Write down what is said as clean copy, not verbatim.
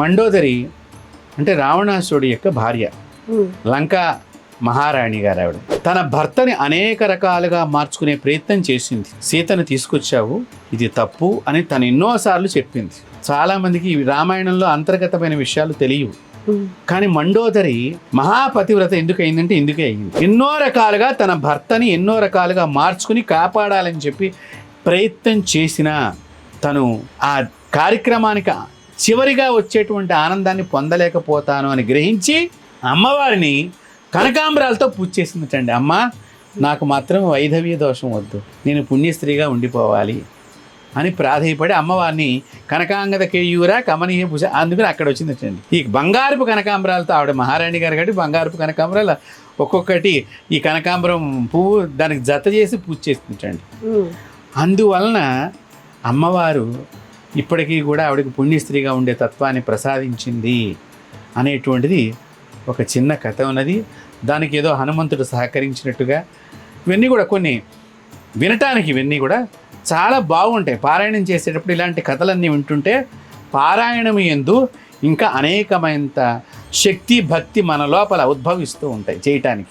మండోదరి అంటే రావణాసురుడి యొక్క భార్య, లంకా మహారాణి గారు ఆవిడ. తన భర్తని అనేక రకాలుగా మార్చుకునే ప్రయత్నం చేసింది. సీతను తీసుకొచ్చావు, ఇది తప్పు అని తను ఎన్నోసార్లు చెప్పింది. చాలామందికి ఈ రామాయణంలో అంతర్గతమైన విషయాలు తెలియవు. కానీ మండోదరి మహాపతివ్రత ఎందుకు అయిందంటే ఇందుకే అయింది. ఎన్నో రకాలుగా తన భర్తని ఎన్నో రకాలుగా మార్చుకుని కాపాడాలని చెప్పి ప్రయత్నం చేసినా తను ఆ కార్యక్రమానికి చివరిగా వచ్చేటువంటి ఆనందాన్ని పొందలేకపోతాను అని గ్రహించి అమ్మవారిని కనకాంబరాలతో పూజ చేసిందటండి. అమ్మ, నాకు మాత్రం వైధవ్య దోషం వద్దు, నేను పుణ్యస్త్రీగా ఉండిపోవాలి అని ప్రాధేయపడి అమ్మవారిని కనకాంగద కేయూరా కమనీయ పూజ, అందుకని అక్కడ వచ్చిందటండి. ఈ బంగారపు కనకాంబరాలతో, ఆవిడ మహారాణి గారు కాబట్టి బంగారపు కనకాంబరాలు ఒక్కొక్కటి ఈ కనకాంబరం పువ్వు దానికి జత చేసి పూజ చేస్తుంటండి. అందువలన అమ్మవారు ఇప్పటికీ కూడా ఆవిడకి పుణ్యస్త్రీగా ఉండే తత్వాన్ని ప్రసాదించింది అనేటువంటిది ఒక చిన్న కథ ఉన్నది. దానికి ఏదో హనుమంతుడు సహకరించినట్టుగా ఇవన్నీ కూడా కొన్ని వినటానికి ఇవన్నీ కూడా చాలా బాగుంటాయి. పారాయణం చేసేటప్పుడు ఇలాంటి కథలన్నీ వింటుంటే పారాయణం యందు ఇంకా అనేకమైన శక్తి భక్తి మన లోపల ఉద్భవిస్తూ ఉంటాయి చేయటానికి.